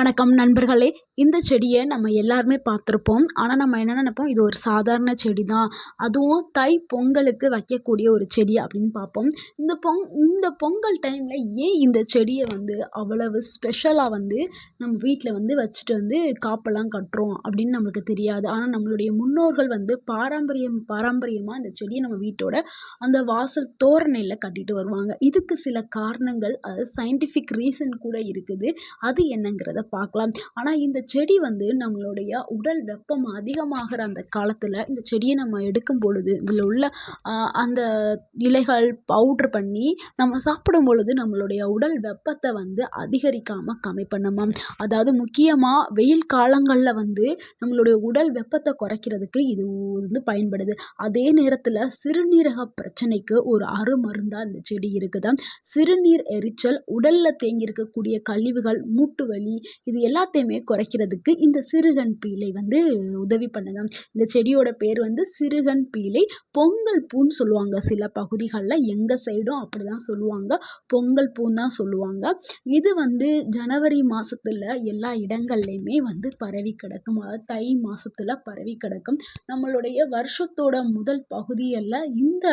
வணக்கம் நண்பர்களே. இந்த செடியை நம்ம எல்லாருமே பார்த்துருப்போம். ஆனால் நம்ம என்ன நினைப்போம், இது ஒரு சாதாரண செடி தான், அதுவும் தை பொங்கலுக்கு வைக்கக்கூடிய ஒரு செடி அப்படின்னு பார்ப்போம். இந்த பொங்கல் டைமில் ஏன் இந்த செடியை அவ்வளவு ஸ்பெஷலாக நம்ம வீட்டில் வச்சுட்டு காப்பெல்லாம் கட்டுறோம் அப்படின்னு நம்மளுக்கு தெரியாது. ஆனால் நம்மளுடைய முன்னோர்கள் பாரம்பரியமாக இந்த செடியை நம்ம வீட்டோட அந்த வாசல் தோரணையில் கட்டிட்டு வருவாங்க. இதுக்கு சில காரணங்கள், அது சயின்டிஃபிக் ரீசன் கூட இருக்குது. அது என்னங்கிறத பார்க்கலாம். ஆனால் இந்த செடி நம்மளுடைய உடல் வெப்பம் அதிகமாகிற அந்த காலத்தில் இந்த செடியை நம்ம எடுக்கும் பொழுது இதில் உள்ள அந்த இலைகள் பவுட்ரு பண்ணி நம்ம சாப்பிடும் பொழுது நம்மளுடைய உடல் வெப்பத்தை அதிகரிக்காமல் கம்மி பண்ணுமாம். அதாவது முக்கியமாக வெயில் காலங்களில் நம்மளுடைய உடல் வெப்பத்தை குறைக்கிறதுக்கு இது பயன்படுது. அதே நேரத்தில் சிறுநீரக பிரச்சனைக்கு ஒரு அருமருந்தாக இந்த செடி இருக்குதா. சிறுநீர் எரிச்சல், உடலில் தேங்கி இருக்கக்கூடிய கழிவுகள், மூட்டு வலி, இது எல்லாத்தையுமே குறைக்கிறதுக்கு இந்த சிறுகன் பீலை உதவி பண்ணுதாம். இந்த செடியோட பேர் சிறுகன் பீலை. பொங்கல் பூன்னு சொல்லுவாங்க சில பகுதிகளில், எங்கள் சைடும் அப்படி தான் சொல்லுவாங்க, பொங்கல் பூன்னு தான் சொல்லுவாங்க. இது ஜனவரி மாதத்தில் எல்லா இடங்கள்லையுமே பரவி கிடக்கும். அதாவது தை மாதத்தில் பரவி கிடக்கும். நம்மளுடைய வருஷத்தோட முதல் பகுதியில் இந்த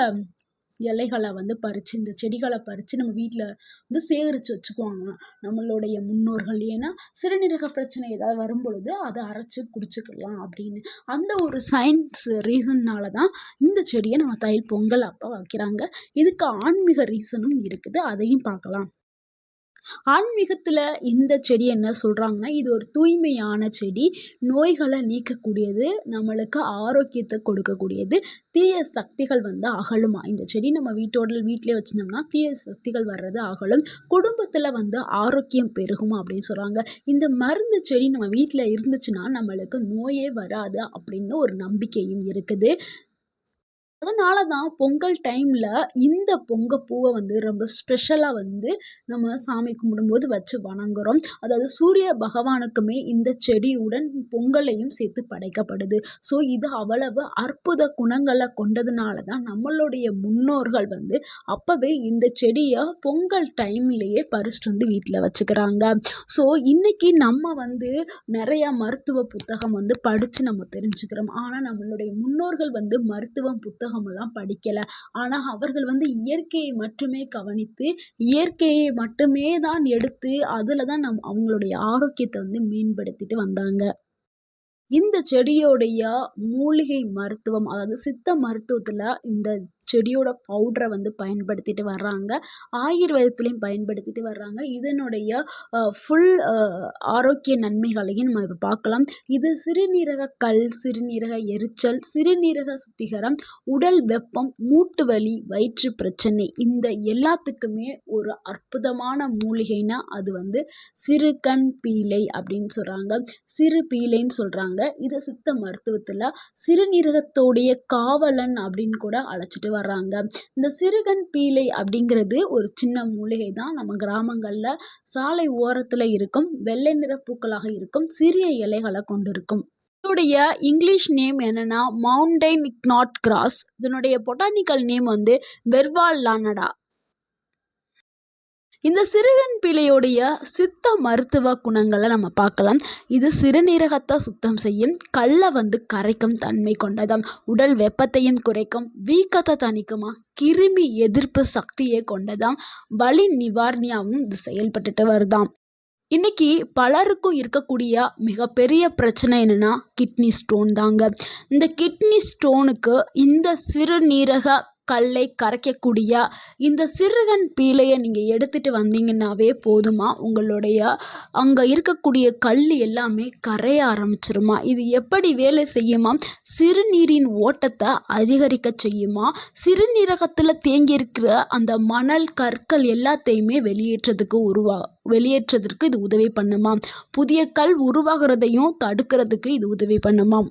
இலைகளை பறித்து, இந்த செடிகளை பறித்து நம்ம வீட்டில் சேகரித்து வச்சுக்குவாங்க நம்மளுடைய முன்னோர்கள். ஏன்னா சிறுநீரக பிரச்சனை ஏதாவது வரும் பொழுது அதை அரைச்சி குடிச்சுக்கலாம் அப்படின்னு. அந்த ஒரு சயின்ஸ் ரீசன்னால தான் இந்த செடியை நம்ம தை பொங்கல் அப்போ வைக்கிறாங்க. இதுக்கு ஆன்மீக ரீசனும் இருக்குது, அதையும் பார்க்கலாம். ஆன்மீகத்தில் இந்த செடி என்ன சொல்கிறாங்கன்னா, இது ஒரு தூய்மையான செடி, நோய்களை நீக்கக்கூடியது, நம்மளுக்கு ஆரோக்கியத்தை கொடுக்கக்கூடியது, தீய சக்திகள் அகலுமா. இந்த செடி நம்ம வீட்டிலே வச்சுருந்தோம்னா தீய சக்திகள் வர்றது அகலும், குடும்பத்தில் ஆரோக்கியம் பெருகுமா அப்படின்னு சொல்கிறாங்க. இந்த மருந்து செடி நம்ம வீட்டில் இருந்துச்சுன்னா நம்மளுக்கு நோயே வராது அப்படின்னு ஒரு நம்பிக்கையும் இருக்குது. அதனால தான் பொங்கல் டைமில் இந்த பூவை ரொம்ப ஸ்பெஷலாக நம்ம சாமி கும்பிடும்போது வச்சு வணங்குறோம். அதாவது சூரிய பகவானுக்குமே இந்த செடியுடன் பொங்கலையும் சேர்த்து படைக்கப்படுது. ஸோ இது அவ்வளவு அற்புத குணங்களை கொண்டதுனால தான் நம்மளுடைய முன்னோர்கள் அப்போவே இந்த செடியை பொங்கல் டைம்லேயே பறிச்சுட்டு வீட்டில் வச்சுக்கிறாங்க. ஸோ இன்றைக்கி நம்ம நிறையா மருத்துவ புத்தகம் படித்து நம்ம தெரிஞ்சுக்கிறோம். ஆனால் நம்மளுடைய முன்னோர்கள் மருத்துவம் புத்தகமெல்லாம் படிக்கலை. ஆனால் அவர்கள் இயற்கையை மட்டுமே கவனித்து, இயற்கையை மட்டுமே தான் எடுத்து அதில் தான் அவங்களுடைய ஆரோக்கியத்தை மேம்படுத்திட்டு வந்தாங்க. இந்த செடியோடைய மூலிகை மருத்துவம், அதாவது சித்த மருத்துவத்தில் இந்த செடியோட பவுடரை பயன்படுத்திட்டு வர்றாங்க. ஆயுர்வேதத்துலேயும் பயன்படுத்திட்டு வர்றாங்க. இதனுடைய ஃபுல் ஆரோக்கிய நன்மைகளையும் நம்ம இப்போ பார்க்கலாம். இது சிறுநீரக கல், சிறுநீரக எரிச்சல், சிறுநீரக சுத்திகரம், உடல் வெப்பம், மூட்டு வலி, வயிற்று பிரச்சனை, இந்த எல்லாத்துக்குமே ஒரு அற்புதமான மூலிகைனா அது சிறுகன் பீலை அப்படின்னு சொல்கிறாங்க. சிறு பீலைன்னு சொல்கிறாங்க. இது சித்த மருத்துவத்தில் சிறுநீரகத்தோடைய காவலன் அப்படின்னு கூட அழைச்சிட்டு வர்றாங்க. இந்த சிறுகன் பீலை அப்படிங்கிறது ஒரு சின்ன மூலிகை தான். நம்ம கிராமங்களில் சாலை ஓரத்தில் இருக்கும், வெள்ளை நிற பூக்களாக இருக்கும், சிறிய இலைகளை கொண்டிருக்கும். இதனுடைய இங்கிலீஷ் நேம் என்னன்னா மவுண்டைன் நாட் கிராஸ். இதனுடைய பொட்டானிக்கல் நேம் வெர்வா லானடா. இந்த சிறுகன் பீலையோடைய சித்த மருத்துவ குணங்களை நம்ம பார்க்கலாம். இது சிறுநீரகத்தை சுத்தம் செய்யும், கல்லை கரைக்கும் தன்மை கொண்டதாம், உடல் வெப்பத்தையும் குறைக்கும், வீக்கத்தை தணிக்குமா, கிருமி எதிர்ப்பு சக்தியை கொண்டதாம், வலி நிவாரணியாகவும் இது செயல்பட்டுட்டு வருதாம். இன்னைக்கு பலருக்கும் இருக்கக்கூடிய மிகப்பெரிய பிரச்சனை என்னன்னா கிட்னி ஸ்டோன் தாங்க. இந்த கிட்னி ஸ்டோனுக்கு இந்த சிறுநீரக கல்லை கரைக்கக்கூடிய இந்த சிறுகன் பீலையை நீங்கள் எடுத்துகிட்டு வந்தீங்கன்னாவே போதுமா, உங்களுடைய அங்கே இருக்கக்கூடிய கல் எல்லாமே கரைய ஆரம்பிச்சிருமா. இது எப்படி வேலை செய்யுமா, சிறுநீரின் ஓட்டத்தை அதிகரிக்க செய்யுமா, சிறுநீரகத்தில் தேங்கி இருக்கிற அந்த மணல் கற்கள் எல்லாத்தையுமே வெளியேற்றதற்கு இது உதவி பண்ணுமா, புதிய கல் உருவாகிறதையும் தடுக்கிறதுக்கு இது உதவி பண்ணுமாம்.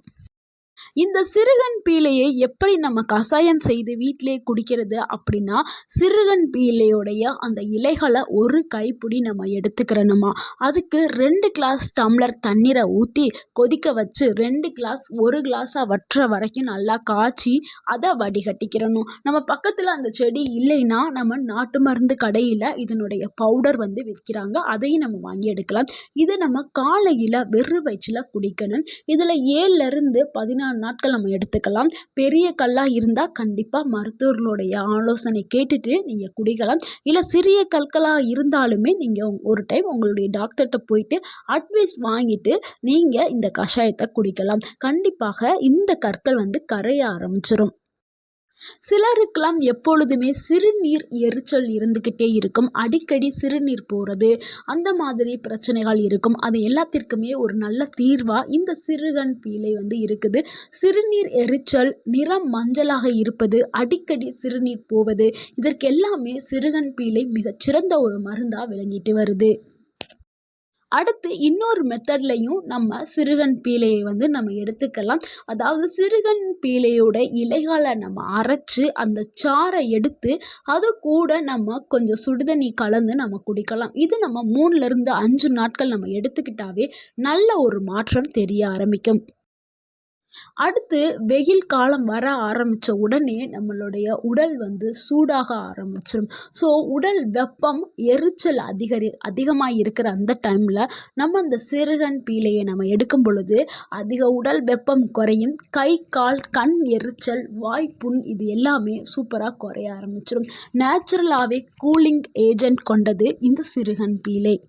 இந்த சிறுகன் பீலையை எப்படி நம்ம கஷாயம் செய்து வீட்டிலே குடிக்கிறது அப்படின்னா, சிறுகன் பீலையுடைய அந்த இலைகளை ஒரு கைப்பிடி நம்ம எடுத்துக்கிறணுமா. அதுக்கு 2 கிளாஸ் டம்ளர் தண்ணீரை ஊற்றி கொதிக்க வச்சு 2 கிளாஸ் 1 கிளாஸாக வற்ற வரைக்கும் நல்லா காய்ச்சி அதை வடிகட்டிக்கிறணும். நம்ம பக்கத்தில் அந்த செடி இல்லைன்னா நம்ம நாட்டு மருந்து கடையில் இதனுடைய பவுடர் வந்து விற்கிறாங்க, அதையும் நம்ம வாங்கி எடுக்கலாம். இது நம்ம காலையில் வெறும் வயிற்றில் குடிக்கணும். இதில் 7லிருந்து 14 நாட்கள் நம்ம எடுத்துக்கலாம். பெரிய கல்லாக இருந்தால் கண்டிப்பாக மருத்துவர்களுடைய ஆலோசனை கேட்டுட்டு நீங்கள் குடிக்கலாம். இல்லை சிறிய கற்களாக இருந்தாலுமே நீங்கள் ஒரு டைம் உங்களுடைய டாக்டர்கிட்ட போயிட்டு அட்வைஸ் வாங்கிட்டு நீங்கள் இந்த கஷாயத்தை குடிக்கலாம். கண்டிப்பாக இந்த கற்கள் வந்து கரைய ஆரம்பிச்சிடும். சிலருக்கெல்லாம் எப்பொழுதுமே சிறுநீர் எரிச்சல் இருந்துக்கிட்டே இருக்கும். அடிக்கடி சிறுநீர் போகிறது, அந்த மாதிரி பிரச்சனைகள் இருக்கும். அது எல்லாத்திற்குமே ஒரு நல்ல தீர்வாக இந்த சிறுகன் பீலை வந்து இருக்குது. சிறுநீர் எரிச்சல், நிறம் மஞ்சளாக இருப்பது, அடிக்கடி சிறுநீர் போவது, இதற்கெல்லாமே சிறுகன் பீலை மிகச்சிறந்த ஒரு மருந்தாக விளங்கிட்டு வருது. அடுத்து இன்னொரு மெத்தட்லையும் நம்ம சிறுகன் பீலையை வந்து நம்ம எடுத்துக்கலாம். அதாவது சிறுகன் பீலையோட இலைகளை நம்ம அரைச்சி அந்த சாறை எடுத்து அது கூட நம்ம கொஞ்சம் சுடுதண்ணி கலந்து நம்ம குடிக்கலாம். இது நம்ம 3லிருந்து 5 நாட்கள் நம்ம எடுத்துக்கிட்டாவே நல்ல ஒரு மாற்றம் தெரிய ஆரம்பிக்கும். அடுத்து வெயில் காலம் வர ஆரம்பித்த உடனே நம்மளுடைய உடல் வந்து சூடாக ஆரம்பிச்சிடும். ஸோ உடல் வெப்பம் எரிச்சல் அதிகமாக இருக்கிற அந்த டைமில் நம்ம அந்த சிறுகன் பீலையை நம்ம எடுக்கும் பொழுது அதிக உடல் வெப்பம் குறையும். கை கால் கண் எரிச்சல் வாய்ப்புண் இது எல்லாமே சூப்பராக குறைய ஆரம்பிச்சிடும். நேச்சுரலாகவே கூலிங் ஏஜென்ட் கொண்டது இந்த சிறுகன் பீலை.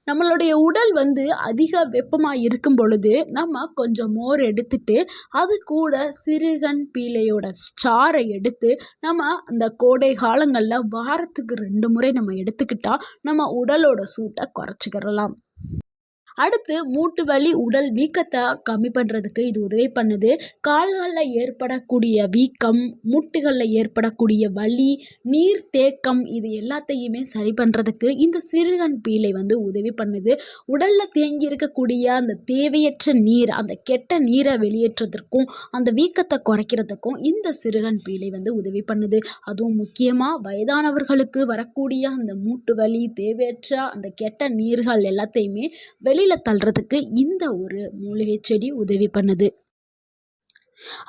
நம்மளுடைய உடல் வந்து அதிக வெப்பமாக இருக்கும் பொழுது நம்ம கொஞ்சம் மோர் எடுத்துட்டு அது கூட சிறுகன் பீலையோட சாறை எடுத்து நம்ம அந்த கோடை காலங்களில் வாரத்துக்கு 2 முறை நம்ம எடுத்துக்கிட்டால் நம்ம உடலோட சூட்டை குறைச்சிக்கிறலாம். அடுத்து மூட்டு வலி உடல் வீக்கத்தை கம்மி பண்ணுறதுக்கு இது உதவி பண்ணுது. கால்களில் ஏற்படக்கூடிய வீக்கம், மூட்டுகளில் ஏற்படக்கூடிய வலி, நீர் தேக்கம் இது எல்லாத்தையுமே சரி பண்ணுறதுக்கு இந்த சிறுகன் பீலை வந்து உதவி பண்ணுது. உடலில் தேங்கி இருக்கக்கூடிய அந்த தேவையற்ற நீர், அந்த கெட்ட நீரை வெளியேற்றதற்கும் அந்த வீக்கத்தை குறைக்கிறதுக்கும் இந்த சிறுகன் பீலை வந்து உதவி பண்ணுது. அதுவும் முக்கியமாக வயதானவர்களுக்கு வரக்கூடிய அந்த மூட்டு வலி, தேவையற்ற அந்த கெட்ட நீர்கள் எல்லாத்தையுமே வெளியில் தள்ளுறதுக்கு இந்த ஒரு மூலிகை செடி உதவி பண்ணுது.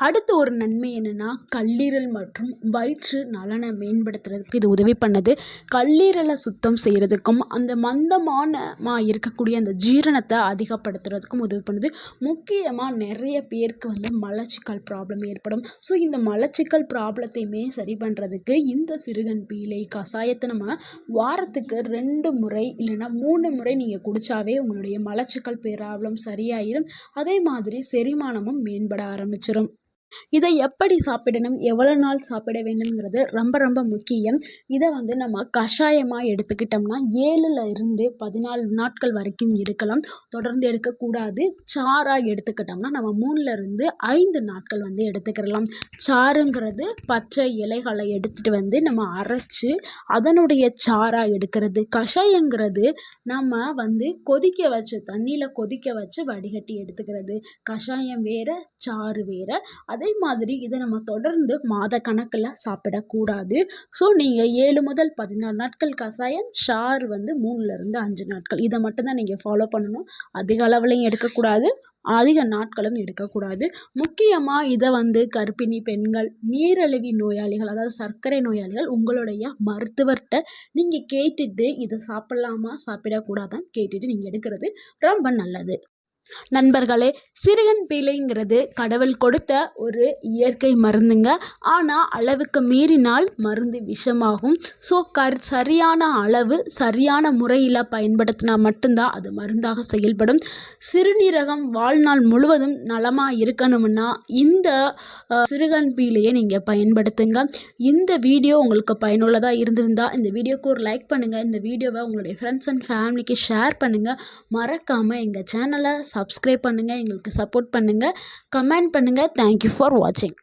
அடுத்து ஒரு நன்மை என்னென்னா, கல்லீரல் மற்றும் வயிற்று நலனை மேம்படுத்துறதுக்கு இது உதவி பண்ணுது. கல்லீரலை சுத்தம் செய்கிறதுக்கும் அந்த மந்தமானமாக இருக்கக்கூடிய அந்த ஜீரணத்தை அதிகப்படுத்துறதுக்கும் உதவி பண்ணுது. முக்கியமாக நிறைய பேருக்கு வந்து மலச்சிக்கல் ப்ராப்ளம் ஏற்படும். ஸோ இந்த மலச்சிக்கல் ப்ராப்ளத்தையுமே சரி பண்ணுறதுக்கு இந்த சிறுகன் பீலை கஷாயத்தை நம்ம வாரத்துக்கு 2 முறை இல்லைன்னா 3 முறை நீங்கள் குடித்தாவே உங்களுடைய மலச்சிக்கல் ப்ராப்ளம் சரியாயிடும். அதே மாதிரி செரிமானமும் மேம்பட ஆரம்பிச்சிடும். இதை எப்படி சாப்பிடணும், எவ்வளோ நாள் சாப்பிட வேண்டும்ங்கிறது ரொம்ப ரொம்ப முக்கியம். இதை வந்து நம்ம கஷாயமாக எடுத்துக்கிட்டோம்னா 7லிருந்து 14 நாட்கள் வரைக்கும் எடுக்கலாம். தொடர்ந்து எடுக்கக்கூடாது. சாறாக எடுத்துக்கிட்டோம்னா நம்ம 3லிருந்து 5 நாட்கள் வந்து எடுத்துக்கிடலாம். சாறுங்கிறது பச்சை இலைகளை எடுத்துகிட்டு வந்து நம்ம அரைச்சி அதனுடைய சாறாக எடுக்கிறது. கஷாயங்கிறது நம்ம வந்து கொதிக்க வச்சு தண்ணியில் கொதிக்க வச்சு வடிகட்டி எடுத்துக்கிறது. கஷாயம் வேறு, சாறு வேறு. அதே மாதிரி இதை நம்ம தொடர்ந்து மாத கணக்கில் சாப்பிடக்கூடாது. ஸோ நீங்கள் 7 முதல் 14 நாட்கள் கஷாயம், சாறு வந்து 3லிருந்து 5 நாட்கள் இதை மட்டும்தான் நீங்கள் ஃபாலோ பண்ணணும். அதிக அளவுலையும் எடுக்கக்கூடாது, அதிக நாட்களும் எடுக்கக்கூடாது. முக்கியமாக இதை வந்து கர்ப்பிணி பெண்கள், நீரிழிவு நோயாளிகள், அதாவது சர்க்கரை நோயாளிகள் உங்களுடைய மருத்துவர்கிட்ட நீங்கள் கேட்டுட்டு இதை சாப்பிடலாமா சாப்பிடக்கூடாதான்னு கேட்டுட்டு நீங்கள் எடுக்கிறது ரொம்ப நல்லது. நண்பர்களே, சிறுகன் பீலைங்கிறது கடவுள் கொடுத்த ஒரு இயற்கை மருந்துங்க. ஆனால் அளவுக்கு மீறினால் மருந்து விஷமாகும். ஸோ சரியான அளவு சரியான முறையில் பயன்படுத்தினா மட்டும்தான் அது மருந்தாக செயல்படும். சிறுநீரகம் வாழ்நாள் முழுவதும் நலமாக இருக்கணும்னா இந்த சிறுகன் பீலையை நீங்கள் பயன்படுத்துங்க. இந்த வீடியோ உங்களுக்கு பயனுள்ளதாக இருந்திருந்தால் இந்த வீடியோக்கு ஒரு லைக் பண்ணுங்கள். இந்த வீடியோவை உங்களுடைய ஃப்ரெண்ட்ஸ் அண்ட் ஃபேமிலிக்கு ஷேர் பண்ணுங்கள். மறக்காமல் எங்கள் சேனலை சப்ஸ்கிரைப் பண்ணுங்கள், எங்களுக்கு சப்போர்ட் பண்ணுங்கள், கமெண்ட் பண்ணுங்கள். தேங்க்யூ ஃபார் வாட்சிங்.